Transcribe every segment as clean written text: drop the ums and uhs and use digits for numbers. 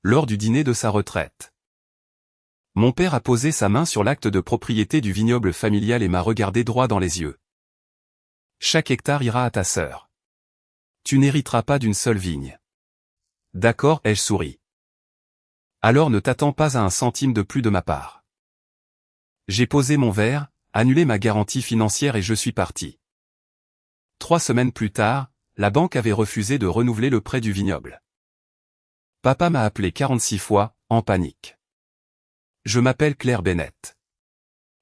lors du dîner de sa retraite. Mon père a posé sa main sur l'acte de propriété du vignoble familial et m'a regardé droit dans les yeux. Chaque hectare ira à ta sœur. Tu n'hériteras pas d'une seule vigne. D'accord, ai-je souri. Alors ne t'attends pas à un centime de plus de ma part. J'ai posé mon verre, annulé ma garantie financière et je suis parti. 3 semaines plus tard, la banque avait refusé de renouveler le prêt du vignoble. Papa m'a appelé 46 fois, en panique. Je m'appelle Claire Bennett.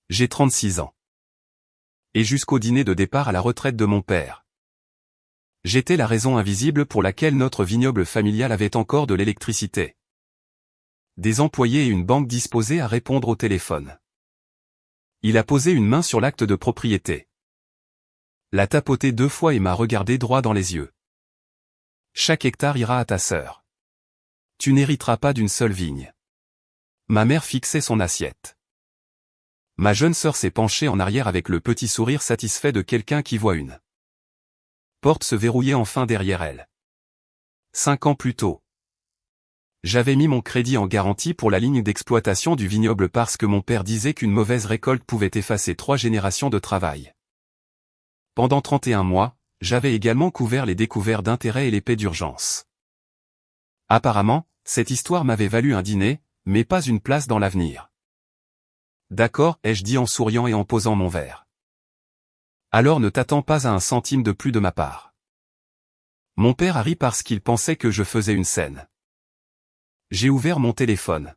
J'ai 36 ans. Et jusqu'au dîner de départ à la retraite de mon père. J'étais la raison invisible pour laquelle notre vignoble familial avait encore de l'électricité. Des employés et une banque disposés à répondre au téléphone. Il a posé une main sur l'acte de propriété. L'a tapoté 2 fois et m'a regardé droit dans les yeux. Chaque hectare ira à ta sœur. Tu n'hériteras pas d'une seule vigne. Ma mère fixait son assiette. Ma jeune sœur s'est penchée en arrière avec le petit sourire satisfait de quelqu'un qui voit une porte se verrouiller enfin derrière elle. 5 ans plus tôt. J'avais mis mon crédit en garantie pour la ligne d'exploitation du vignoble parce que mon père disait qu'une mauvaise récolte pouvait effacer 3 générations de travail. Pendant 31 mois, j'avais également couvert les découverts d'intérêt et les paies d'urgence. Apparemment, cette histoire m'avait valu un dîner, mais pas une place dans l'avenir. D'accord, ai-je dit en souriant et en posant mon verre. Alors ne t'attends pas à un centime de plus de ma part. Mon père a ri parce qu'il pensait que je faisais une scène. J'ai ouvert mon téléphone.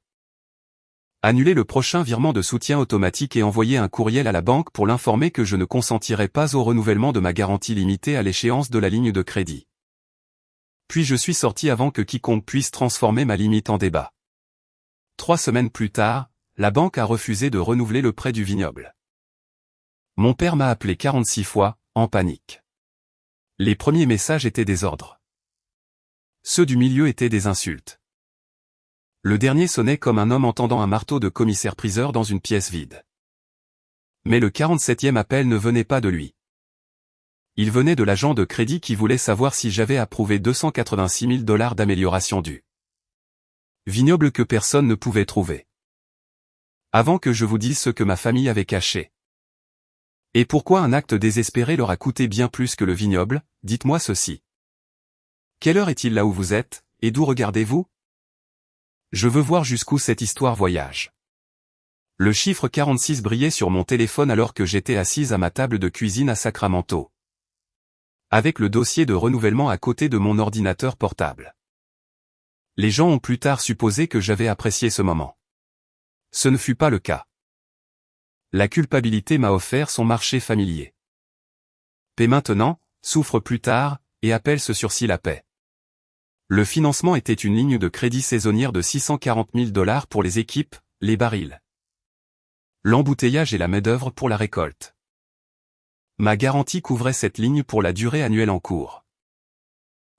Annulé le prochain virement de soutien automatique et envoyé un courriel à la banque pour l'informer que je ne consentirais pas au renouvellement de ma garantie limitée à l'échéance de la ligne de crédit. Puis je suis sorti avant que quiconque puisse transformer ma limite en débat. 3 semaines plus tard, la banque a refusé de renouveler le prêt du vignoble. Mon père m'a appelé 46 fois, en panique. Les premiers messages étaient des ordres. Ceux du milieu étaient des insultes. Le dernier sonnait comme un homme entendant un marteau de commissaire-priseur dans une pièce vide. Mais le 47e appel ne venait pas de lui. Il venait de l'agent de crédit qui voulait savoir si j'avais approuvé 286 000 $ d'amélioration du vignoble que personne ne pouvait trouver. Avant que je vous dise ce que ma famille avait caché. Et pourquoi un acte désespéré leur a coûté bien plus que le vignoble, dites-moi ceci. Quelle heure est-il là où vous êtes, et d'où regardez-vous? Je veux voir jusqu'où cette histoire voyage. Le chiffre 46 brillait sur mon téléphone alors que j'étais assise à ma table de cuisine à Sacramento. Avec le dossier de renouvellement à côté de mon ordinateur portable. Les gens ont plus tard supposé que j'avais apprécié ce moment. Ce ne fut pas le cas. La culpabilité m'a offert son marché familier. Paie maintenant, souffre plus tard, et appelle ce sursis la paix. Le financement était une ligne de crédit saisonnière de 640 000 $ pour les équipes, les barils, l'embouteillage et la main-d'œuvre pour la récolte. Ma garantie couvrait cette ligne pour la durée annuelle en cours.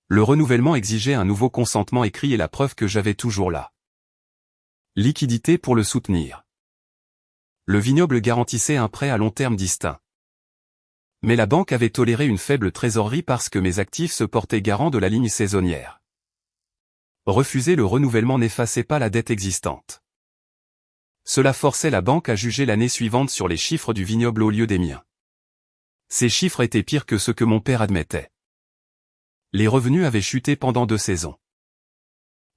Le renouvellement exigeait un nouveau consentement écrit et la preuve que j'avais toujours la liquidité pour le soutenir. Le vignoble garantissait un prêt à long terme distinct. Mais la banque avait toléré une faible trésorerie parce que mes actifs se portaient garant de la ligne saisonnière. Refuser le renouvellement n'effaçait pas la dette existante. Cela forçait la banque à juger l'année suivante sur les chiffres du vignoble au lieu des miens. Ces chiffres étaient pires que ce que mon père admettait. Les revenus avaient chuté pendant 2 saisons.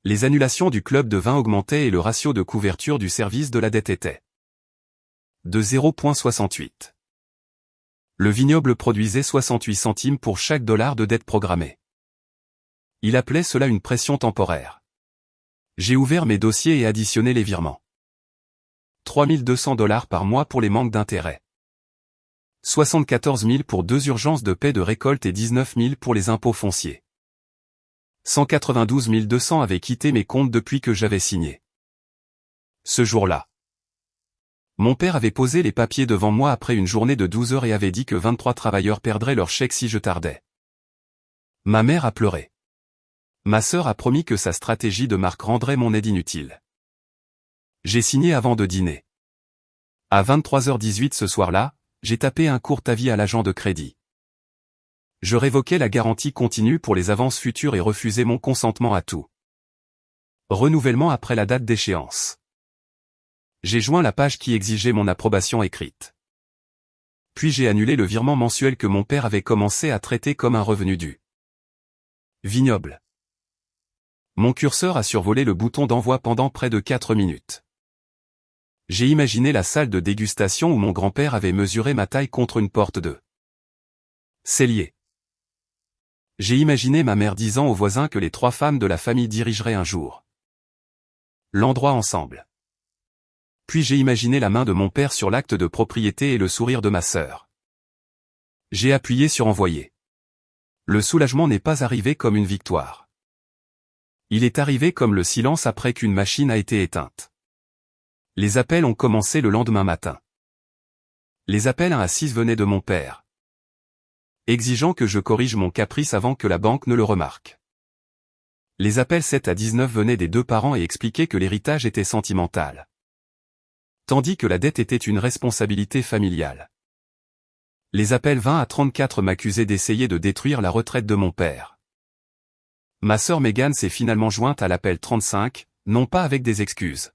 Les annulations du club de vin augmentaient et le ratio de couverture du service de la dette était de 0,68. Le vignoble produisait 68 centimes pour chaque dollar de dette programmée. Il appelait cela une pression temporaire. J'ai ouvert mes dossiers et additionné les virements. 3 200 $ par mois pour les manques d'intérêt. 74 000 pour 2 urgences de paie de récolte et 19 000 pour les impôts fonciers. 192 200 avaient quitté mes comptes depuis que j'avais signé. Ce jour-là, mon père avait posé les papiers devant moi après une journée de 12 heures et avait dit que 23 travailleurs perdraient leur chèque si je tardais. Ma mère a pleuré. Ma sœur a promis que sa stratégie de marque rendrait mon aide inutile. J'ai signé avant de dîner. À 23h18 ce soir-là, j'ai tapé un court avis à l'agent de crédit. Je révoquais la garantie continue pour les avances futures et refusais mon consentement à tout. Renouvellement après la date d'échéance. J'ai joint la page qui exigeait mon approbation écrite. Puis j'ai annulé le virement mensuel que mon père avait commencé à traiter comme un revenu dû. Vignoble. Mon curseur a survolé le bouton d'envoi pendant près de 4 minutes. J'ai imaginé la salle de dégustation où mon grand-père avait mesuré ma taille contre une porte de cellier. J'ai imaginé ma mère disant aux voisins que les 3 femmes de la famille dirigeraient un jour l'endroit ensemble. Puis j'ai imaginé la main de mon père sur l'acte de propriété et le sourire de ma sœur. J'ai appuyé sur envoyer. Le soulagement n'est pas arrivé comme une victoire. Il est arrivé comme le silence après qu'une machine a été éteinte. Les appels ont commencé le lendemain matin. Les appels 1 à 6 venaient de mon père, exigeant que je corrige mon caprice avant que la banque ne le remarque. Les appels 7 à 19 venaient des 2 parents et expliquaient que l'héritage était sentimental, tandis que la dette était une responsabilité familiale. Les appels 20 à 34 m'accusaient d'essayer de détruire la retraite de mon père. Ma sœur Megan s'est finalement jointe à l'appel 35, non pas avec des excuses,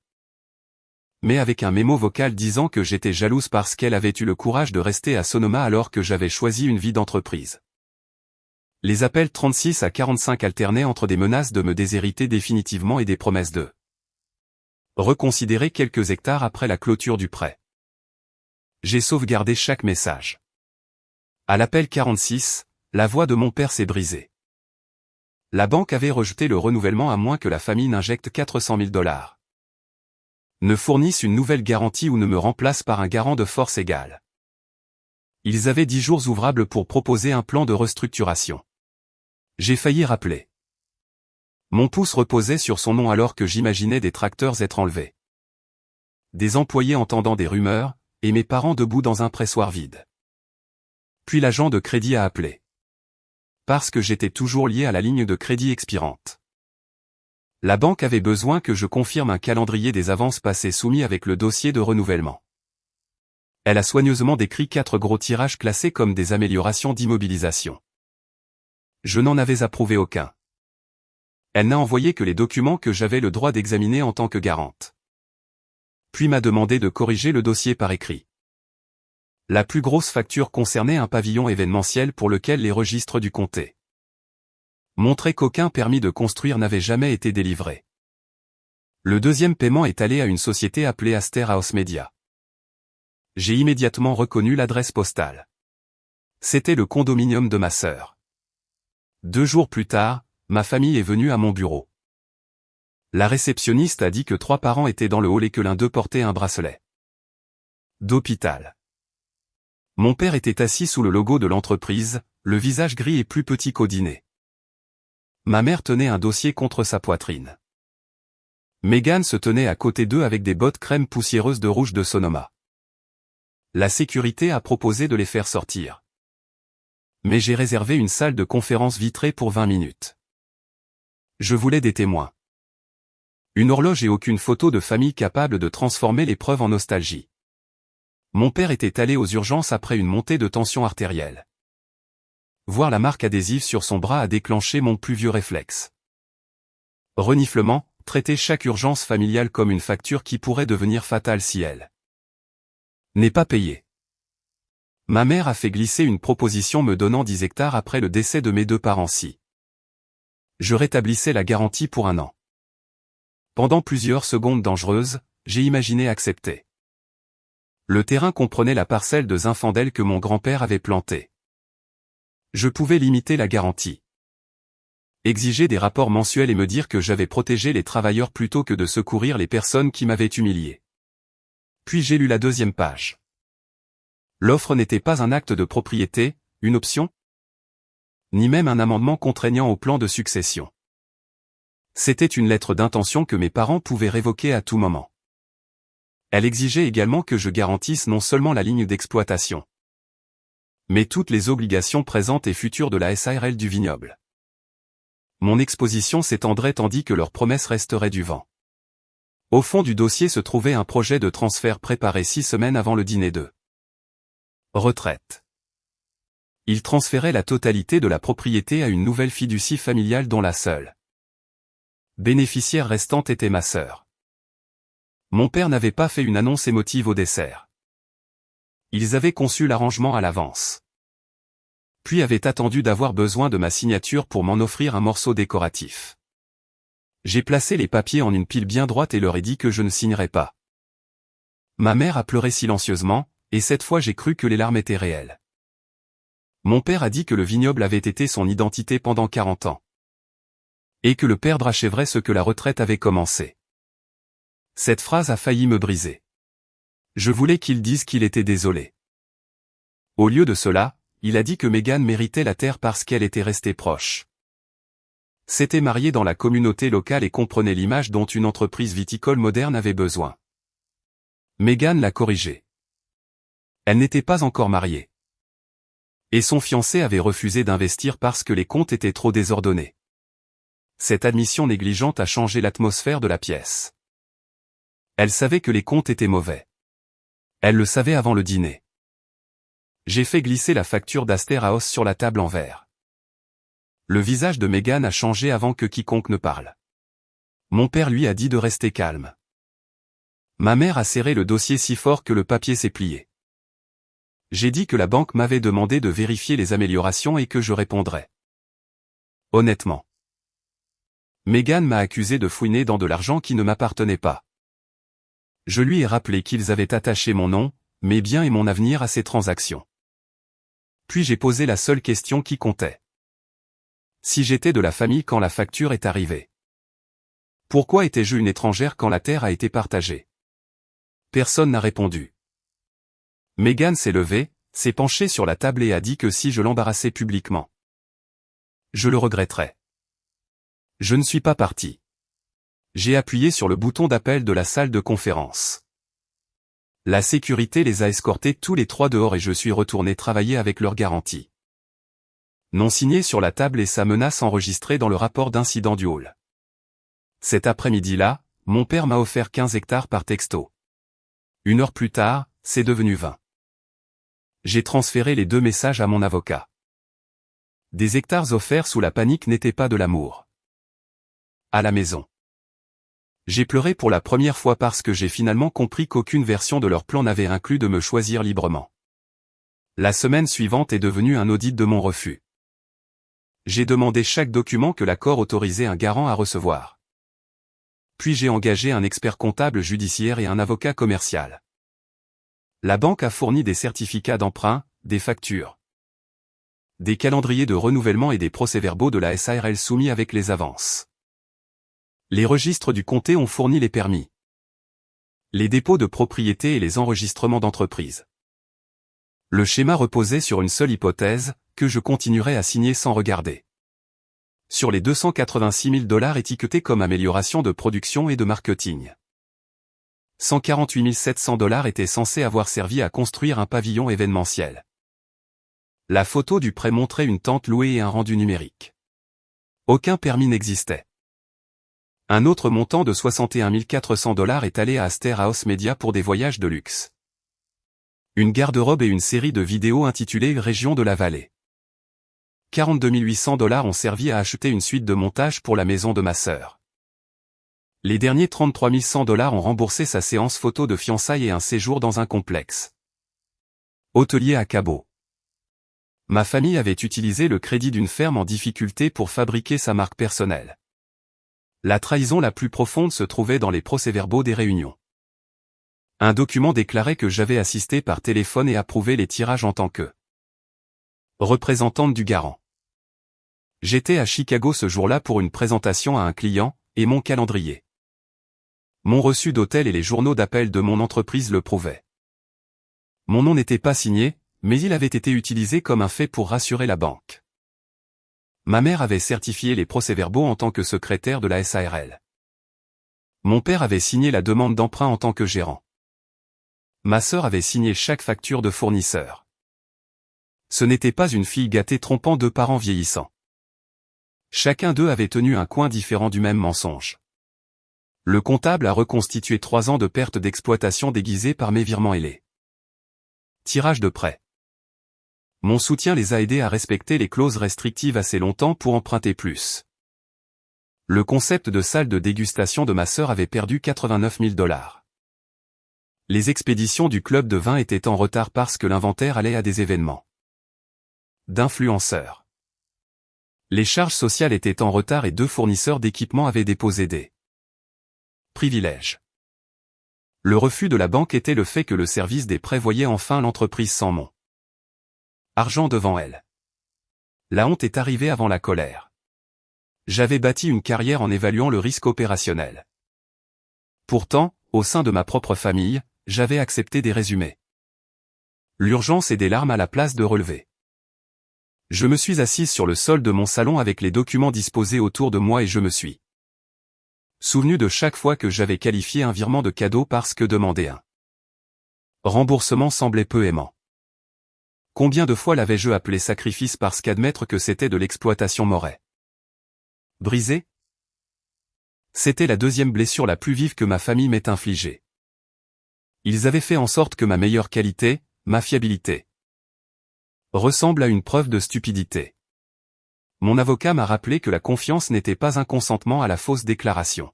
mais avec un mémo vocal disant que j'étais jalouse parce qu'elle avait eu le courage de rester à Sonoma alors que j'avais choisi une vie d'entreprise. Les appels 36 à 45 alternaient entre des menaces de me déshériter définitivement et des promesses de reconsidérer quelques hectares après la clôture du prêt. J'ai sauvegardé chaque message. À l'appel 46, la voix de mon père s'est brisée. La banque avait rejeté le renouvellement à moins que la famille n'injecte 400 000 $. Ne fournisse une nouvelle garantie ou ne me remplace par un garant de force égale. Ils avaient 10 jours ouvrables pour proposer un plan de restructuration. J'ai failli rappeler. Mon pouce reposait sur son nom alors que j'imaginais des tracteurs être enlevés. Des employés entendant des rumeurs, et mes parents debout dans un pressoir vide. Puis l'agent de crédit a appelé. Parce que j'étais toujours lié à la ligne de crédit expirante. La banque avait besoin que je confirme un calendrier des avances passées soumis avec le dossier de renouvellement. Elle a soigneusement décrit 4 gros tirages classés comme des améliorations d'immobilisation. Je n'en avais approuvé aucun. Elle n'a envoyé que les documents que j'avais le droit d'examiner en tant que garante. Puis m'a demandé de corriger le dossier par écrit. La plus grosse facture concernait un pavillon événementiel pour lequel les registres du comté montraient qu'aucun permis de construire n'avait jamais été délivré. Le deuxième paiement est allé à une société appelée Aster House Media. J'ai immédiatement reconnu l'adresse postale. C'était le condominium de ma sœur. 2 jours plus tard, ma famille est venue à mon bureau. La réceptionniste a dit que 3 parents étaient dans le hall et que l'un d'eux portait un bracelet d'hôpital. Mon père était assis sous le logo de l'entreprise, le visage gris et plus petit qu'au dîner. Ma mère tenait un dossier contre sa poitrine. Megan se tenait à côté d'eux avec des bottes crème poussiéreuses de rouge de Sonoma. La sécurité a proposé de les faire sortir. Mais j'ai réservé une salle de conférence vitrée pour 20 minutes. Je voulais des témoins. Une horloge et aucune photo de famille capable de transformer l'épreuve en nostalgie. Mon père était allé aux urgences après une montée de tension artérielle. Voir la marque adhésive sur son bras a déclenché mon plus vieux réflexe. Reniflement, traiter chaque urgence familiale comme une facture qui pourrait devenir fatale si elle n'est pas payée. Ma mère a fait glisser une proposition me donnant 10 hectares après le décès de mes 2 parents si je rétablissais la garantie pour 1 an. Pendant plusieurs secondes dangereuses, j'ai imaginé accepter. Le terrain comprenait la parcelle de Zinfandel que mon grand-père avait plantée. Je pouvais limiter la garantie. Exiger des rapports mensuels et me dire que j'avais protégé les travailleurs plutôt que de secourir les personnes qui m'avaient humilié. Puis j'ai lu la 2e page. L'offre n'était pas un acte de propriété, une option, ni même un amendement contraignant au plan de succession. C'était une lettre d'intention que mes parents pouvaient révoquer à tout moment. Elle exigeait également que je garantisse non seulement la ligne d'exploitation, mais toutes les obligations présentes et futures de la SARL du vignoble. Mon exposition s'étendrait tandis que leurs promesses resteraient du vent. Au fond du dossier se trouvait un projet de transfert préparé 6 semaines avant le dîner de retraite. Il transférait la totalité de la propriété à une nouvelle fiducie familiale dont la seule Bénéficiaire restante était ma sœur. Mon père n'avait pas fait une annonce émotive au dessert. Ils avaient conçu l'arrangement à l'avance. Puis avaient attendu d'avoir besoin de ma signature pour m'en offrir un morceau décoratif. J'ai placé les papiers en une pile bien droite et leur ai dit que je ne signerais pas. Ma mère a pleuré silencieusement, et cette fois j'ai cru que les larmes étaient réelles. Mon père a dit que le vignoble avait été son identité pendant 40 ans. Et que le perdre achèverait ce que la retraite avait commencé. Cette phrase a failli me briser. Je voulais qu'il dise qu'il était désolé. Au lieu de cela, il a dit que Mégane méritait la terre parce qu'elle était restée proche. S'était mariée dans la communauté locale et comprenait l'image dont une entreprise viticole moderne avait besoin. Mégane l'a corrigé. Elle n'était pas encore mariée. Et son fiancé avait refusé d'investir parce que les comptes étaient trop désordonnés. Cette admission négligente a changé l'atmosphère de la pièce. Elle savait que les comptes étaient mauvais. Elle le savait avant le dîner. J'ai fait glisser la facture d'Asteraos sur la table en verre. Le visage de Mégane a changé avant que quiconque ne parle. Mon père lui a dit de rester calme. Ma mère a serré le dossier si fort que le papier s'est plié. J'ai dit que la banque m'avait demandé de vérifier les améliorations et que je répondrais. Honnêtement. Mégane m'a accusé de fouiner dans de l'argent qui ne m'appartenait pas. Je lui ai rappelé qu'ils avaient attaché mon nom, mes biens et mon avenir à ces transactions. Puis j'ai posé la seule question qui comptait. Si j'étais de la famille quand la facture est arrivée. Pourquoi étais-je une étrangère quand la terre a été partagée? Personne n'a répondu. Mégane s'est levée, s'est penchée sur la table et a dit que si je l'embarrassais publiquement, je le regretterais. Je ne suis pas parti. J'ai appuyé sur le bouton d'appel de la salle de conférence. La sécurité les a escortés tous les trois dehors et je suis retourné travailler avec leur garantie. Non signé sur la table et sa menace enregistrée dans le rapport d'incident du hall. Cet après-midi-là, mon père m'a offert 15 hectares par texto. 1 heure plus tard, c'est devenu 20. J'ai transféré les 2 messages à mon avocat. Des hectares offerts sous la panique n'étaient pas de l'amour. À la maison. J'ai pleuré pour la première fois parce que j'ai finalement compris qu'aucune version de leur plan n'avait inclus de me choisir librement. La semaine suivante est devenue un audit de mon refus. J'ai demandé chaque document que l'accord autorisait un garant à recevoir. Puis j'ai engagé un expert comptable judiciaire et un avocat commercial. La banque a fourni des certificats d'emprunt, des factures, des calendriers de renouvellement et des procès-verbaux de la SARL soumis avec les avances. Les registres du comté ont fourni les permis, les dépôts de propriété et les enregistrements d'entreprise. Le schéma reposait sur une seule hypothèse, que je continuerais à signer sans regarder. Sur les 286 000 $ étiquetés comme amélioration de production et de marketing. 148 700 $ étaient censés avoir servi à construire un pavillon événementiel. La photo du prêt montrait une tente louée et un rendu numérique. Aucun permis n'existait. Un autre montant de 61 400 $ est allé à Asteraos Media pour des voyages de luxe. Une garde-robe et une série de vidéos intitulées Région de la Vallée. 42 800 $ ont servi à acheter une suite de montage pour la maison de ma sœur. Les derniers 33 100 $ ont remboursé sa séance photo de fiançailles et un séjour dans un complexe hôtelier à Cabo. Ma famille avait utilisé le crédit d'une ferme en difficulté pour fabriquer sa marque personnelle. La trahison la plus profonde se trouvait dans les procès-verbaux des réunions. Un document déclarait que j'avais assisté par téléphone et approuvé les tirages en tant que représentante du garant. J'étais à Chicago ce jour-là pour une présentation à un client, et mon calendrier, mon reçu d'hôtel et les journaux d'appel de mon entreprise le prouvaient. Mon nom n'était pas signé, mais il avait été utilisé comme un fait pour rassurer la banque. Ma mère avait certifié les procès-verbaux en tant que secrétaire de la SARL. Mon père avait signé la demande d'emprunt en tant que gérant. Ma sœur avait signé chaque facture de fournisseur. Ce n'était pas une fille gâtée trompant 2 parents vieillissants. Chacun d'eux avait tenu un coin différent du même mensonge. Le comptable a reconstitué 3 ans de pertes d'exploitation déguisées par mes virements ailés. Tirage de prêt. Mon soutien les a aidés à respecter les clauses restrictives assez longtemps pour emprunter plus. Le concept de salle de dégustation de ma sœur avait perdu 89 000 $. Les expéditions du club de vin étaient en retard parce que l'inventaire allait à des événements d'influenceurs. Les charges sociales étaient en retard et 2 fournisseurs d'équipements avaient déposé des privilèges. Le refus de la banque était le fait que le service des prêts voyait enfin l'entreprise sans mon argent devant elle. La honte est arrivée avant la colère. J'avais bâti une carrière en évaluant le risque opérationnel. Pourtant, au sein de ma propre famille, j'avais accepté des résumés. L'urgence et des larmes à la place de relever. Je me suis assise sur le sol de mon salon avec les documents disposés autour de moi et je me suis souvenu de chaque fois que j'avais qualifié un virement de cadeau parce que demander un remboursement semblait peu aimant. Combien de fois l'avais-je appelé sacrifice parce qu'admettre que c'était de l'exploitation m'aurait brisé? C'était la 2e blessure la plus vive que ma famille m'ait infligée. Ils avaient fait en sorte que ma meilleure qualité, ma fiabilité, ressemble à une preuve de stupidité. Mon avocat m'a rappelé que la confiance n'était pas un consentement à la fausse déclaration.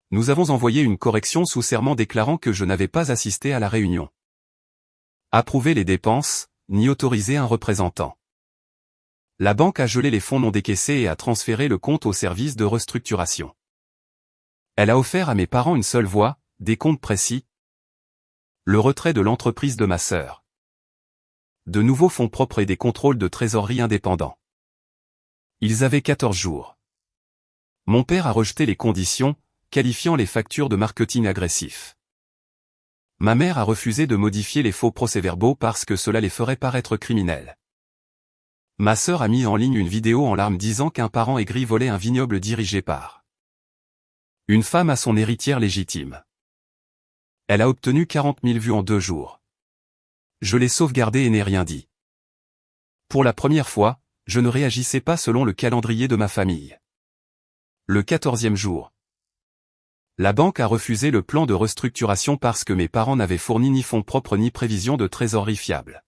Nous avons envoyé une correction sous serment déclarant que je n'avais pas assisté à la réunion. Approuvé les dépenses, ni autorisé un représentant. La banque a gelé les fonds non décaissés et a transféré le compte au service de restructuration. Elle a offert à mes parents une seule voie, des comptes précis. Le retrait de l'entreprise de ma sœur. De nouveaux fonds propres et des contrôles de trésorerie indépendants. Ils avaient 14 jours. Mon père a rejeté les conditions, qualifiant les factures de marketing agressif. Ma mère a refusé de modifier les faux procès-verbaux parce que cela les ferait paraître criminels. Ma sœur a mis en ligne une vidéo en larmes disant qu'un parent aigri volait un vignoble dirigé par une femme à son héritière légitime. Elle a obtenu 40 000 vues en 2 jours. Je l'ai sauvegardé et n'ai rien dit. Pour la première fois, je ne réagissais pas selon le calendrier de ma famille. Le 14e jour. La banque a refusé le plan de restructuration parce que mes parents n'avaient fourni ni fonds propres ni prévision de trésorerie fiable.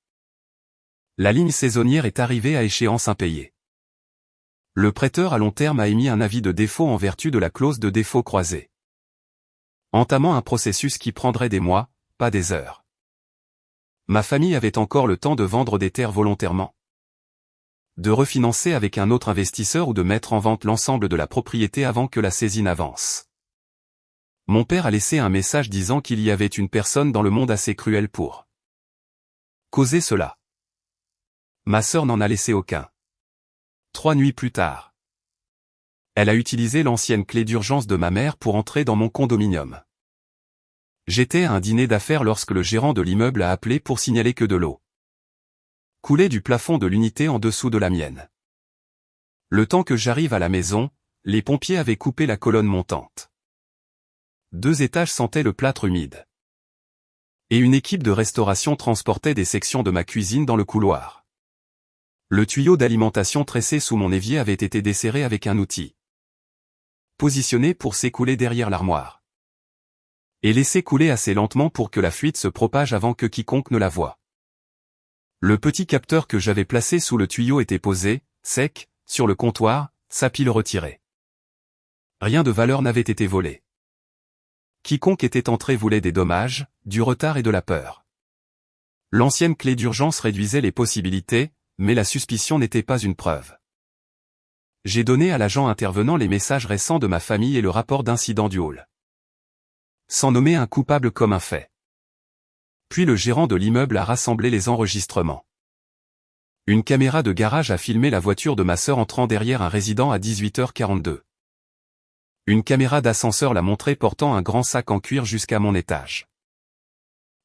La ligne saisonnière est arrivée à échéance impayée. Le prêteur à long terme a émis un avis de défaut en vertu de la clause de défaut croisée. Entamant un processus qui prendrait des mois, pas des heures. Ma famille avait encore le temps de vendre des terres volontairement, de refinancer avec un autre investisseur ou de mettre en vente l'ensemble de la propriété avant que la saisine avance. Mon père a laissé un message disant qu'il y avait une personne dans le monde assez cruelle pour causer cela. Ma sœur n'en a laissé aucun. 3 nuits plus tard. Elle a utilisé l'ancienne clé d'urgence de ma mère pour entrer dans mon condominium. J'étais à un dîner d'affaires lorsque le gérant de l'immeuble a appelé pour signaler que de l'eau coulait du plafond de l'unité en dessous de la mienne. Le temps que j'arrive à la maison, les pompiers avaient coupé la colonne montante. 2 étages sentaient le plâtre humide. Et une équipe de restauration transportait des sections de ma cuisine dans le couloir. Le tuyau d'alimentation tressé sous mon évier avait été desserré avec un outil positionné pour s'écouler derrière l'armoire. Et laisser couler assez lentement pour que la fuite se propage avant que quiconque ne la voie. Le petit capteur que j'avais placé sous le tuyau était posé, sec, sur le comptoir, sa pile retirée. Rien de valeur n'avait été volé. Quiconque était entré voulait des dommages, du retard et de la peur. L'ancienne clé d'urgence réduisait les possibilités, mais la suspicion n'était pas une preuve. J'ai donné à l'agent intervenant les messages récents de ma famille et le rapport d'incident du hall. Sans nommer un coupable comme un fait. Puis le gérant de l'immeuble a rassemblé les enregistrements. Une caméra de garage a filmé la voiture de ma sœur entrant derrière un résident à 18h42. Une caméra d'ascenseur l'a montré portant un grand sac en cuir jusqu'à mon étage.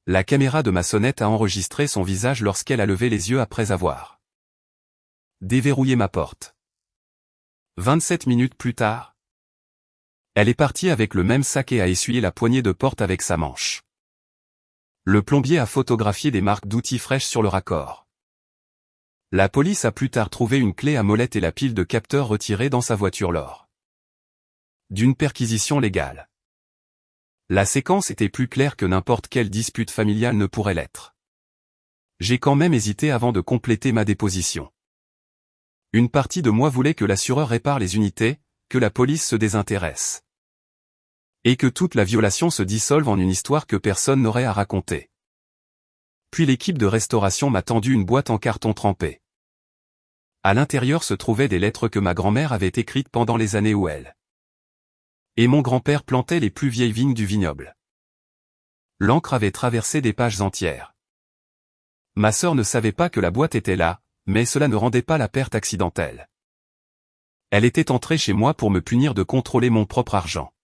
La caméra de ma sonnette a enregistré son visage lorsqu'elle a levé les yeux après avoir déverrouillé ma porte. 27 minutes plus tard, elle est partie avec le même sac et a essuyé la poignée de porte avec sa manche. Le plombier a photographié des marques d'outils fraîches sur le raccord. La police a plus tard trouvé une clé à molette et la pile de capteurs retirée dans sa voiture lors d'une perquisition légale. La séquence était plus claire que n'importe quelle dispute familiale ne pourrait l'être. J'ai quand même hésité avant de compléter ma déposition. Une partie de moi voulait que l'assureur répare les unités, que la police se désintéresse. Et que toute la violation se dissolve en une histoire que personne n'aurait à raconter. Puis l'équipe de restauration m'a tendu une boîte en carton trempé. À l'intérieur se trouvaient des lettres que ma grand-mère avait écrites pendant les années où elle et mon grand-père plantaient les plus vieilles vignes du vignoble. L'encre avait traversé des pages entières. Ma sœur ne savait pas que la boîte était là, mais cela ne rendait pas la perte accidentelle. Elle était entrée chez moi pour me punir de contrôler mon propre argent.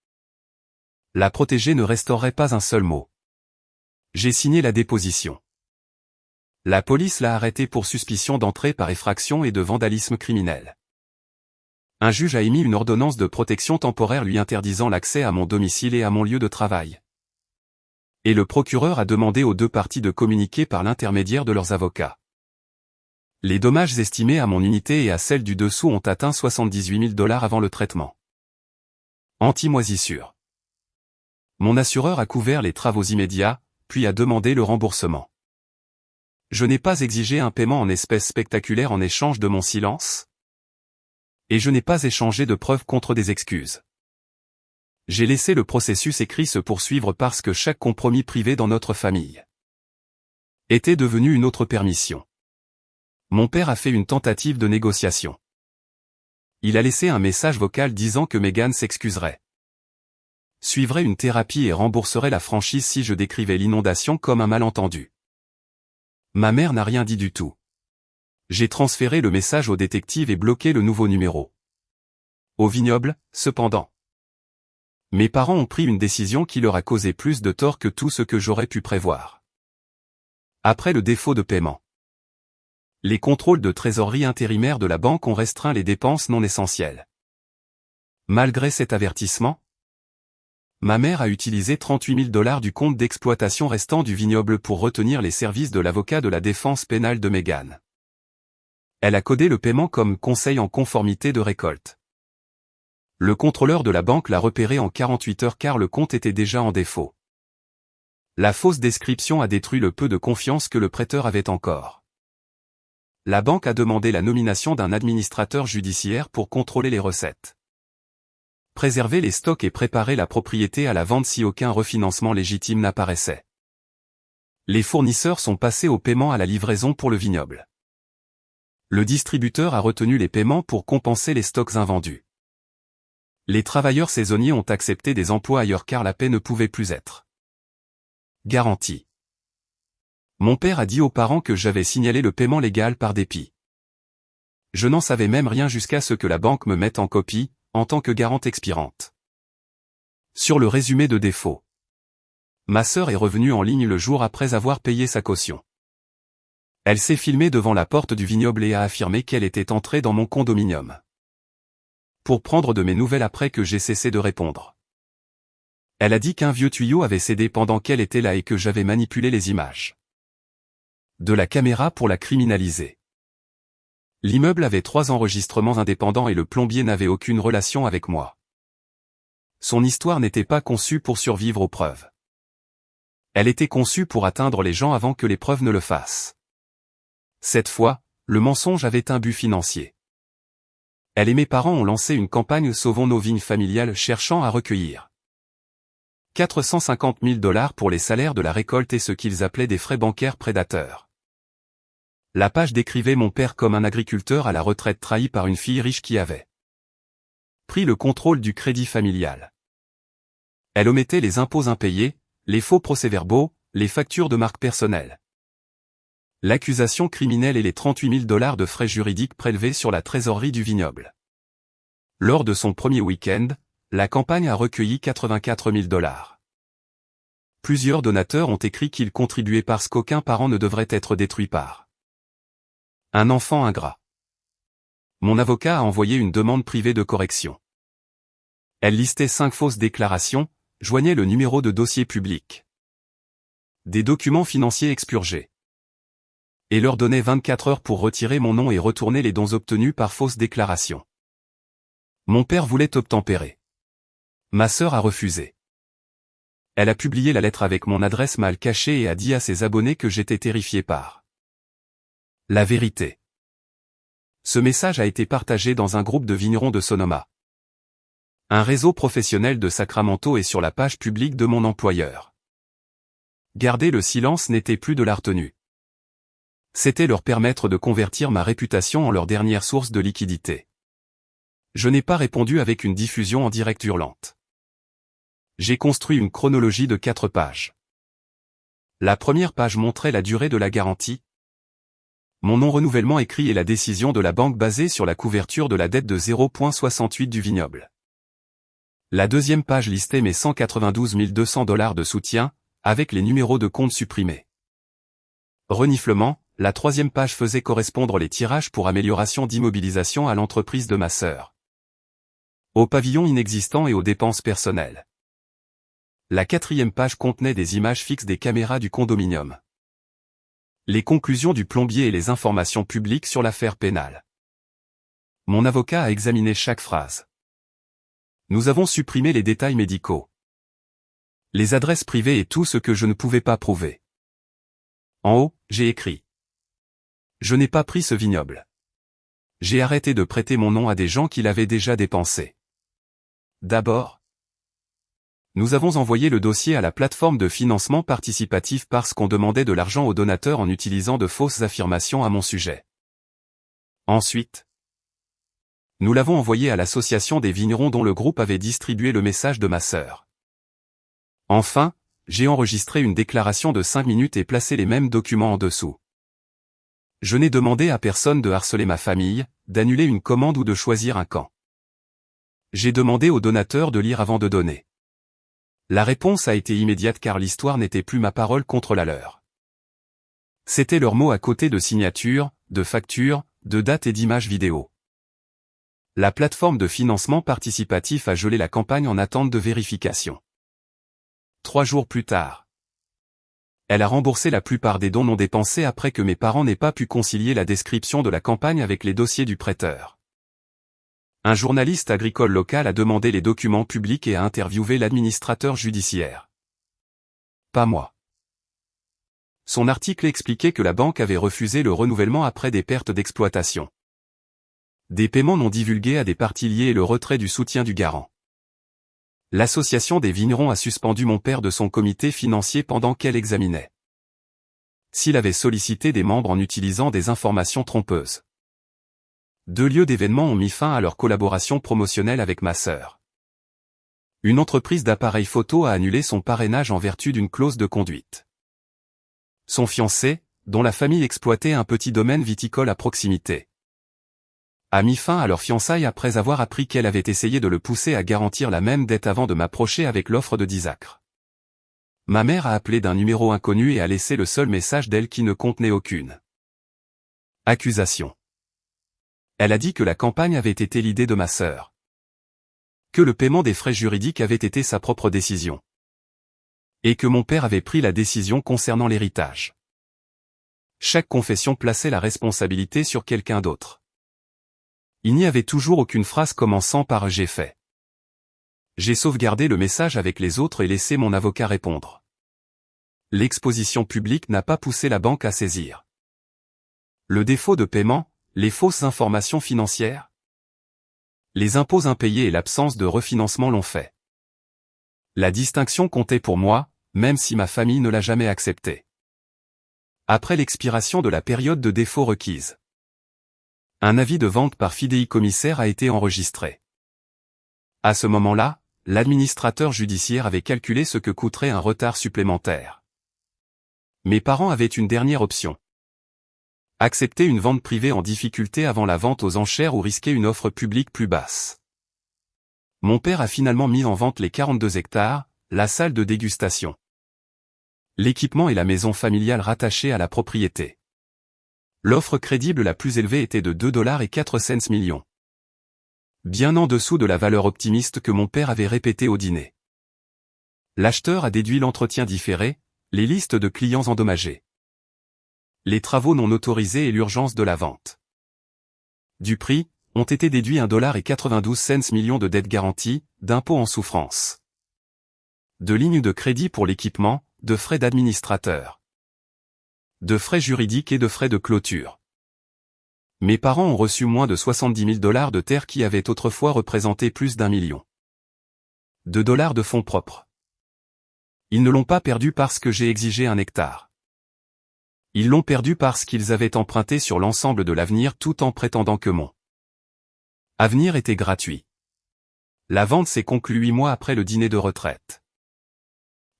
La protéger ne restaurerait pas un seul mot. J'ai signé la déposition. La police l'a arrêtée pour suspicion d'entrée par effraction et de vandalisme criminel. Un juge a émis une ordonnance de protection temporaire lui interdisant l'accès à mon domicile et à mon lieu de travail. Et le procureur a demandé aux deux parties de communiquer par l'intermédiaire de leurs avocats. Les dommages estimés à mon unité et à celle du dessous ont atteint 78 000 $ avant le traitement anti-moisissure. Mon assureur a couvert les travaux immédiats, puis a demandé le remboursement. Je n'ai pas exigé un paiement en espèces spectaculaires en échange de mon silence. Et je n'ai pas échangé de preuves contre des excuses. J'ai laissé le processus écrit se poursuivre parce que chaque compromis privé dans notre famille était devenu une autre permission. Mon père a fait une tentative de négociation. Il a laissé un message vocal disant que Megan s'excuserait, suivrait une thérapie et rembourserait la franchise si je décrivais l'inondation comme un malentendu. Ma mère n'a rien dit du tout. J'ai transféré le message au détective et bloqué le nouveau numéro. Au vignoble, cependant, mes parents ont pris une décision qui leur a causé plus de tort que tout ce que j'aurais pu prévoir. Après le défaut de paiement, les contrôles de trésorerie intérimaires de la banque ont restreint les dépenses non essentielles. Malgré cet avertissement, ma mère a utilisé 38 000 $ du compte d'exploitation restant du vignoble pour retenir les services de l'avocat de la défense pénale de Megan. Elle a codé le paiement comme conseil en conformité de récolte. Le contrôleur de la banque l'a repéré en 48 heures car le compte était déjà en défaut. La fausse description a détruit le peu de confiance que le prêteur avait encore. La banque a demandé la nomination d'un administrateur judiciaire pour contrôler les recettes, préserver les stocks et préparer la propriété à la vente si aucun refinancement légitime n'apparaissait. Les fournisseurs sont passés au paiement à la livraison pour le vignoble. Le distributeur a retenu les paiements pour compenser les stocks invendus. Les travailleurs saisonniers ont accepté des emplois ailleurs car la paie ne pouvait plus être garantie. Mon père a dit aux parents que j'avais signalé le paiement légal par dépit. Je n'en savais même rien jusqu'à ce que la banque me mette en copie, en tant que garante expirante. Sur le résumé de défaut, ma sœur est revenue en ligne le jour après avoir payé sa caution. Elle s'est filmée devant la porte du vignoble et a affirmé qu'elle était entrée dans mon condominium pour prendre de mes nouvelles après que j'ai cessé de répondre. Elle a dit qu'un vieux tuyau avait cédé pendant qu'elle était là et que j'avais manipulé les images de la caméra pour la criminaliser. L'immeuble avait 3 enregistrements indépendants et le plombier n'avait aucune relation avec moi. Son histoire n'était pas conçue pour survivre aux preuves. Elle était conçue pour atteindre les gens avant que les preuves ne le fassent. Cette fois, le mensonge avait un but financier. Elle et mes parents ont lancé une campagne Sauvons nos vignes familiales cherchant à recueillir 450 000 $ pour les salaires de la récolte et ce qu'ils appelaient des frais bancaires prédateurs. La page décrivait mon père comme un agriculteur à la retraite trahi par une fille riche qui avait pris le contrôle du crédit familial. Elle omettait les impôts impayés, les faux procès-verbaux, les factures de marque personnelle, l'accusation criminelle et les 38 000 $ de frais juridiques prélevés sur la trésorerie du vignoble. Lors de son premier week-end, la campagne a recueilli 84 000 $. Plusieurs donateurs ont écrit qu'ils contribuaient parce qu'aucun parent ne devrait être détruit par un enfant ingrat. Mon avocat a envoyé une demande privée de correction. Elle listait 5 fausses déclarations, joignait le numéro de dossier public, des documents financiers expurgés, et leur donnait 24 heures pour retirer mon nom et retourner les dons obtenus par fausse déclaration. Mon père voulait obtempérer. Ma sœur a refusé. Elle a publié la lettre avec mon adresse mal cachée et a dit à ses abonnés que j'étais terrifié par la vérité. Ce message a été partagé dans un groupe de vignerons de Sonoma. Un réseau professionnel de Sacramento est sur la page publique de mon employeur. Garder le silence n'était plus de la retenue. C'était leur permettre de convertir ma réputation en leur dernière source de liquidité. Je n'ai pas répondu avec une diffusion en direct hurlante. J'ai construit une chronologie de 4 pages. La première page montrait la durée de la garantie, mon non-renouvellement écrit et la décision de la banque basée sur la couverture de la dette de 0,68 du vignoble. La deuxième page listait mes 192 200 $ de soutien, avec les numéros de compte supprimés. Reniflement, la troisième page faisait correspondre les tirages pour amélioration d'immobilisation à l'entreprise de ma sœur, au pavillon inexistant et aux dépenses personnelles. La quatrième page contenait des images fixes des caméras du condominium, les conclusions du plombier et les informations publiques sur l'affaire pénale. Mon avocat a examiné chaque phrase. Nous avons supprimé les détails médicaux, les adresses privées et tout ce que je ne pouvais pas prouver. En haut, j'ai écrit: je n'ai pas pris ce vignoble. J'ai arrêté de prêter mon nom à des gens qui l'avaient déjà dépensé. D'abord, nous avons envoyé le dossier à la plateforme de financement participatif parce qu'on demandait de l'argent aux donateurs en utilisant de fausses affirmations à mon sujet. Ensuite, nous l'avons envoyé à l'association des vignerons dont le groupe avait distribué le message de ma sœur. Enfin, j'ai enregistré une déclaration de 5 minutes et placé les mêmes documents en dessous. Je n'ai demandé à personne de harceler ma famille, d'annuler une commande ou de choisir un camp. J'ai demandé aux donateurs de lire avant de donner. La réponse a été immédiate car l'histoire n'était plus ma parole contre la leur. C'était leurs mots à côté de signatures, de factures, de dates et d'images vidéo. La plateforme de financement participatif a gelé la campagne en attente de vérification. 3 jours plus tard, elle a remboursé la plupart des dons non dépensés après que mes parents n'aient pas pu concilier la description de la campagne avec les dossiers du prêteur. Un journaliste agricole local a demandé les documents publics et a interviewé l'administrateur judiciaire. Pas moi. Son article expliquait que la banque avait refusé le renouvellement après des pertes d'exploitation, des paiements non divulgués à des parties liées et le retrait du soutien du garant. L'association des vignerons a suspendu mon père de son comité financier pendant qu'elle examinait s'il avait sollicité des membres en utilisant des informations trompeuses. 2 lieux d'événements ont mis fin à leur collaboration promotionnelle avec ma sœur. Une entreprise d'appareils photo a annulé son parrainage en vertu d'une clause de conduite. Son fiancé, dont la famille exploitait un petit domaine viticole à proximité, a mis fin à leur fiançailles après avoir appris qu'elle avait essayé de le pousser à garantir la même dette avant de m'approcher avec l'offre de 10 acres. Ma mère a appelé d'un numéro inconnu et a laissé le seul message d'elle qui ne contenait aucune accusation. Elle a dit que la campagne avait été l'idée de ma sœur, que le paiement des frais juridiques avait été sa propre décision, et que mon père avait pris la décision concernant l'héritage. Chaque confession plaçait la responsabilité sur quelqu'un d'autre. Il n'y avait toujours aucune phrase commençant par « j'ai fait ». J'ai sauvegardé le message avec les autres et laissé mon avocat répondre. L'exposition publique n'a pas poussé la banque à saisir le défaut de paiement, les fausses informations financières, les impôts impayés et l'absence de refinancement l'ont fait. La distinction comptait pour moi, même si ma famille ne l'a jamais acceptée. Après l'expiration de la période de défaut requise, un avis de vente par fidéicommissaire a été enregistré. À ce moment-là, l'administrateur judiciaire avait calculé ce que coûterait un retard supplémentaire. Mes parents avaient une dernière option: accepter une vente privée en difficulté avant la vente aux enchères ou risquer une offre publique plus basse. Mon père a finalement mis en vente les 42 hectares, la salle de dégustation, l'équipement et la maison familiale rattachée à la propriété. L'offre crédible la plus élevée était de 2,04 millions. Bien en dessous de la valeur optimiste que mon père avait répétée au dîner. L'acheteur a déduit l'entretien différé, les listes de clients endommagés, les travaux non autorisés et l'urgence de la vente. Du prix, ont été déduits 1,92 millions de dettes garanties, d'impôts en souffrance, de lignes de crédit pour l'équipement, de frais d'administrateur, de frais juridiques et de frais de clôture. Mes parents ont reçu moins de 70 000 $ de terres qui avaient autrefois représenté plus d'1 million. $2 de fonds propres. Ils ne l'ont pas perdu parce que j'ai exigé 1 hectare. Ils l'ont perdu parce qu'ils avaient emprunté sur l'ensemble de l'avenir tout en prétendant que mon avenir était gratuit. La vente s'est conclue 8 mois après le dîner de retraite.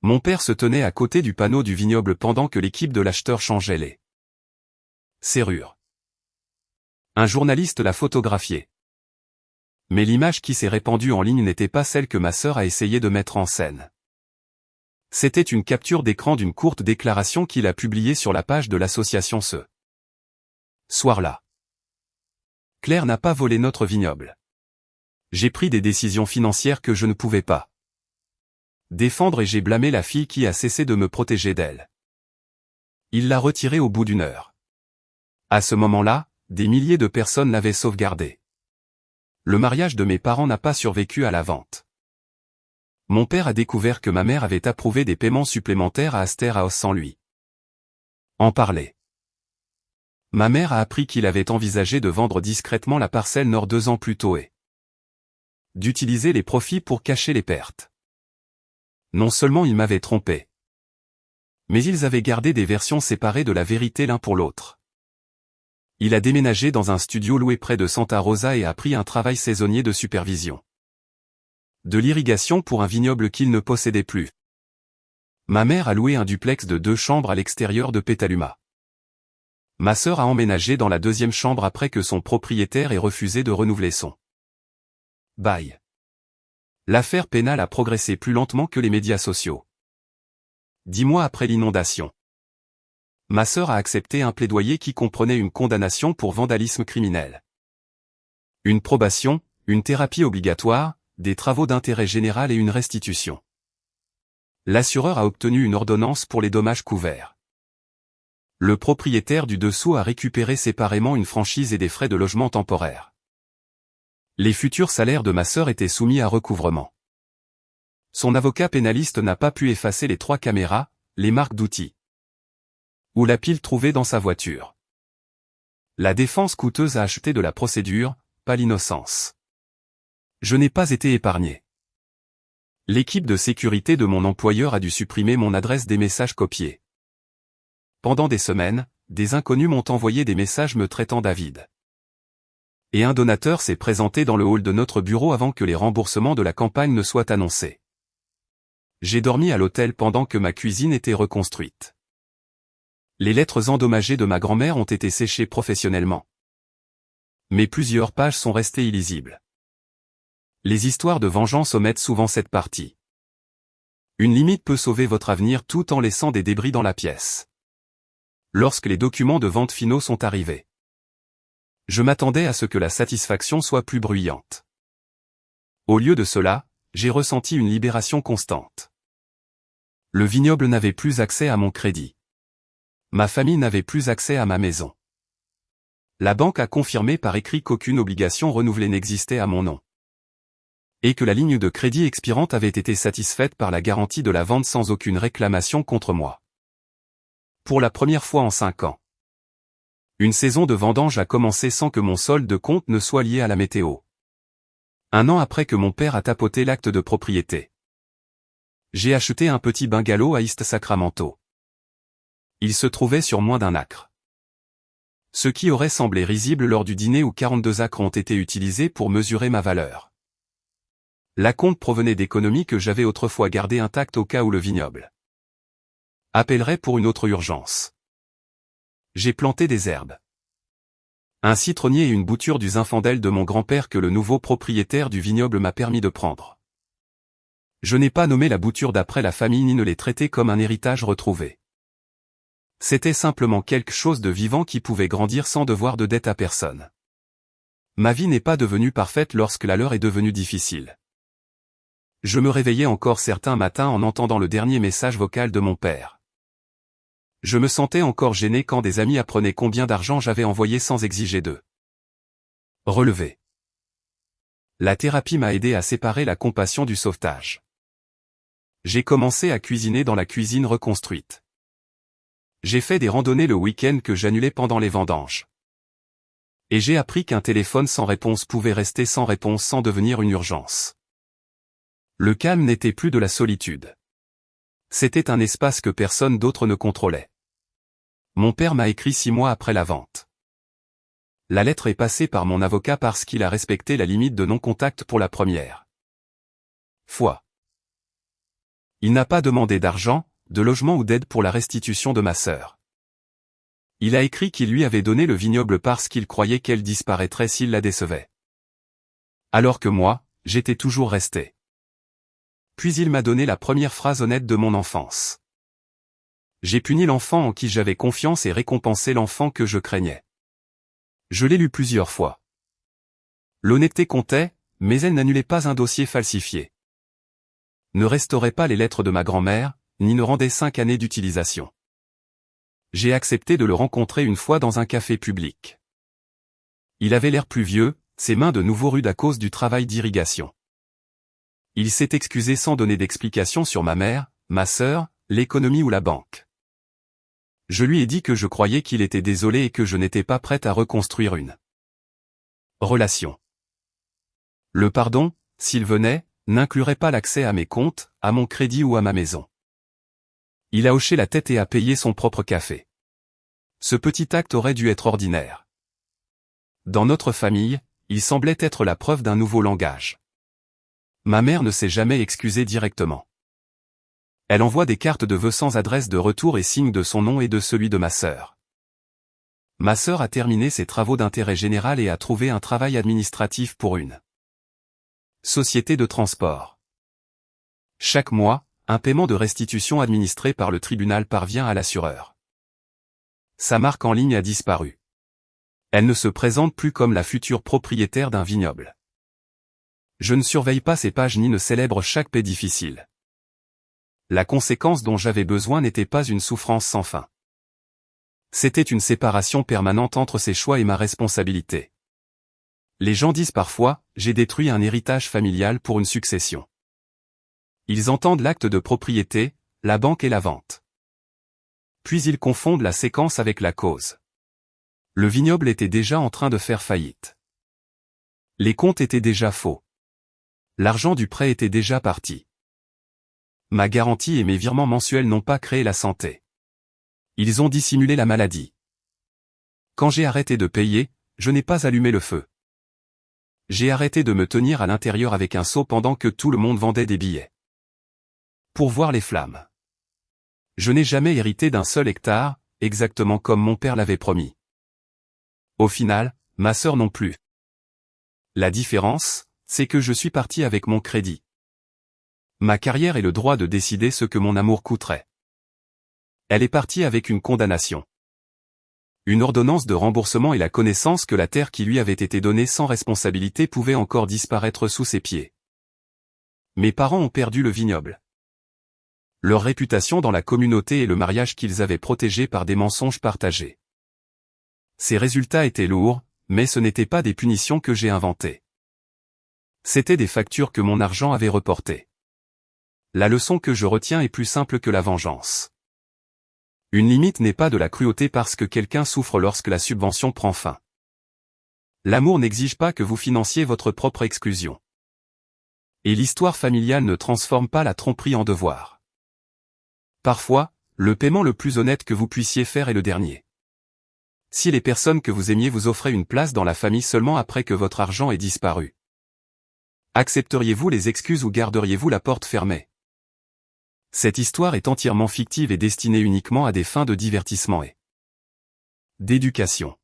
Mon père se tenait à côté du panneau du vignoble pendant que l'équipe de l'acheteur changeait les serrures. Un journaliste l'a photographié. Mais l'image qui s'est répandue en ligne n'était pas celle que ma sœur a essayé de mettre en scène. C'était une capture d'écran d'une courte déclaration qu'il a publiée sur la page de l'association ce soir-là. Claire n'a pas volé notre vignoble. J'ai pris des décisions financières que je ne pouvais pas défendre et j'ai blâmé la fille qui a cessé de me protéger d'elle. Il l'a retirée au bout d'1 heure. À ce moment-là, des milliers de personnes l'avaient sauvegardé. Le mariage de mes parents n'a pas survécu à la vente. Mon père a découvert que ma mère avait approuvé des paiements supplémentaires à Aster House sans lui en parler. Ma mère a appris qu'il avait envisagé de vendre discrètement la parcelle nord 2 ans plus tôt et d'utiliser les profits pour cacher les pertes. Non seulement ils m'avaient trompé, mais ils avaient gardé des versions séparées de la vérité l'un pour l'autre. Il a déménagé dans un studio loué près de Santa Rosa et a pris un travail saisonnier de supervision de l'irrigation pour un vignoble qu'il ne possédait plus. Ma mère a loué un duplex de 2 chambres à l'extérieur de Petaluma. Ma sœur a emménagé dans la 2e chambre après que son propriétaire ait refusé de renouveler son bail. L'affaire pénale a progressé plus lentement que les médias sociaux. 10 mois après l'inondation, ma sœur a accepté un plaidoyer qui comprenait une condamnation pour vandalisme criminel, une probation, une thérapie obligatoire, des travaux d'intérêt général et une restitution. L'assureur a obtenu une ordonnance pour les dommages couverts. Le propriétaire du dessous a récupéré séparément une franchise et des frais de logement temporaires. Les futurs salaires de ma sœur étaient soumis à recouvrement. Son avocat pénaliste n'a pas pu effacer les 3 caméras, les marques d'outils ou la pile trouvée dans sa voiture. La défense coûteuse a acheté de la procédure, pas l'innocence. Je n'ai pas été épargné. L'équipe de sécurité de mon employeur a dû supprimer mon adresse des messages copiés. Pendant des semaines, des inconnus m'ont envoyé des messages me traitant d'avide. Et un donateur s'est présenté dans le hall de notre bureau avant que les remboursements de la campagne ne soient annoncés. J'ai dormi à l'hôtel pendant que ma cuisine était reconstruite. Les lettres endommagées de ma grand-mère ont été séchées professionnellement. Mais plusieurs pages sont restées illisibles. Les histoires de vengeance omettent souvent cette partie. Une limite peut sauver votre avenir tout en laissant des débris dans la pièce. Lorsque les documents de vente finaux sont arrivés, je m'attendais à ce que la satisfaction soit plus bruyante. Au lieu de cela, j'ai ressenti une libération constante. Le vignoble n'avait plus accès à mon crédit. Ma famille n'avait plus accès à ma maison. La banque a confirmé par écrit qu'aucune obligation renouvelée n'existait à mon nom. Et que la ligne de crédit expirante avait été satisfaite par la garantie de la vente sans aucune réclamation contre moi. Pour la première fois en 5 ans. Une saison de vendange a commencé sans que mon solde de compte ne soit lié à la météo. 1 an après que mon père a tapoté l'acte de propriété, j'ai acheté un petit bungalow à East Sacramento. Il se trouvait sur moins d'1 acre. Ce qui aurait semblé risible lors du dîner où 42 acres ont été utilisés pour mesurer ma valeur. L'acompte provenait d'économies que j'avais autrefois gardées intactes au cas où le vignoble appellerait pour une autre urgence. J'ai planté des herbes. Un citronnier et une bouture du zinfandel de mon grand-père que le nouveau propriétaire du vignoble m'a permis de prendre. Je n'ai pas nommé la bouture d'après la famille ni ne l'ai traitée comme un héritage retrouvé. C'était simplement quelque chose de vivant qui pouvait grandir sans devoir de dette à personne. Ma vie n'est pas devenue parfaite lorsque la leur est devenue difficile. Je me réveillais encore certains matins en entendant le dernier message vocal de mon père. Je me sentais encore gêné quand des amis apprenaient combien d'argent j'avais envoyé sans exiger d'eux. Relevé. La thérapie m'a aidé à séparer la compassion du sauvetage. J'ai commencé à cuisiner dans la cuisine reconstruite. J'ai fait des randonnées le week-end que j'annulais pendant les vendanges. Et j'ai appris qu'un téléphone sans réponse pouvait rester sans réponse sans devenir une urgence. Le calme n'était plus de la solitude. C'était un espace que personne d'autre ne contrôlait. Mon père m'a écrit 6 mois après la vente. La lettre est passée par mon avocat parce qu'il a respecté la limite de non-contact pour la première fois. Il n'a pas demandé d'argent, de logement ou d'aide pour la restitution de ma sœur. Il a écrit qu'il lui avait donné le vignoble parce qu'il croyait qu'elle disparaîtrait s'il la décevait. Alors que moi, j'étais toujours resté. Puis il m'a donné la première phrase honnête de mon enfance. J'ai puni l'enfant en qui j'avais confiance et récompensé l'enfant que je craignais. Je l'ai lu plusieurs fois. L'honnêteté comptait, mais elle n'annulait pas un dossier falsifié. Ne restaurait pas les lettres de ma grand-mère, ni ne rendait 5 années d'utilisation. J'ai accepté de le rencontrer une fois dans un café public. Il avait l'air plus vieux, ses mains de nouveau rudes à cause du travail d'irrigation. Il s'est excusé sans donner d'explication sur ma mère, ma sœur, l'économie ou la banque. Je lui ai dit que je croyais qu'il était désolé et que je n'étais pas prête à reconstruire une relation. Le pardon, s'il venait, n'inclurait pas l'accès à mes comptes, à mon crédit ou à ma maison. Il a hoché la tête et a payé son propre café. Ce petit acte aurait dû être ordinaire. Dans notre famille, il semblait être la preuve d'un nouveau langage. Ma mère ne s'est jamais excusée directement. Elle envoie des cartes de vœux sans adresse de retour et signe de son nom et de celui de ma sœur. Ma sœur a terminé ses travaux d'intérêt général et a trouvé un travail administratif pour une société de transport. Chaque mois, un paiement de restitution administré par le tribunal parvient à l'assureur. Sa marque en ligne a disparu. Elle ne se présente plus comme la future propriétaire d'un vignoble. Je ne surveille pas ses pages ni ne célèbre chaque paix difficile. La conséquence dont j'avais besoin n'était pas une souffrance sans fin. C'était une séparation permanente entre ses choix et ma responsabilité. Les gens disent parfois, j'ai détruit un héritage familial pour une succession. Ils entendent l'acte de propriété, la banque et la vente. Puis ils confondent la séquence avec la cause. Le vignoble était déjà en train de faire faillite. Les comptes étaient déjà faux. L'argent du prêt était déjà parti. Ma garantie et mes virements mensuels n'ont pas créé la santé. Ils ont dissimulé la maladie. Quand j'ai arrêté de payer, je n'ai pas allumé le feu. J'ai arrêté de me tenir à l'intérieur avec un seau pendant que tout le monde vendait des billets. Pour voir les flammes. Je n'ai jamais hérité d'un seul hectare, exactement comme mon père l'avait promis. Au final, ma sœur non plus. La différence, c'est que je suis parti avec mon crédit. Ma carrière et le droit de décider ce que mon amour coûterait. Elle est partie avec une condamnation. Une ordonnance de remboursement et la connaissance que la terre qui lui avait été donnée sans responsabilité pouvait encore disparaître sous ses pieds. Mes parents ont perdu le vignoble. Leur réputation dans la communauté et le mariage qu'ils avaient protégé par des mensonges partagés. Ces résultats étaient lourds, mais ce n'étaient pas des punitions que j'ai inventées. C'étaient des factures que mon argent avait reportées. La leçon que je retiens est plus simple que la vengeance. Une limite n'est pas de la cruauté parce que quelqu'un souffre lorsque la subvention prend fin. L'amour n'exige pas que vous financiez votre propre exclusion. Et l'histoire familiale ne transforme pas la tromperie en devoir. Parfois, le paiement le plus honnête que vous puissiez faire est le dernier. Si les personnes que vous aimiez vous offraient une place dans la famille seulement après que votre argent ait disparu, accepteriez-vous les excuses ou garderiez-vous la porte fermée? Cette histoire est entièrement fictive et destinée uniquement à des fins de divertissement et d'éducation.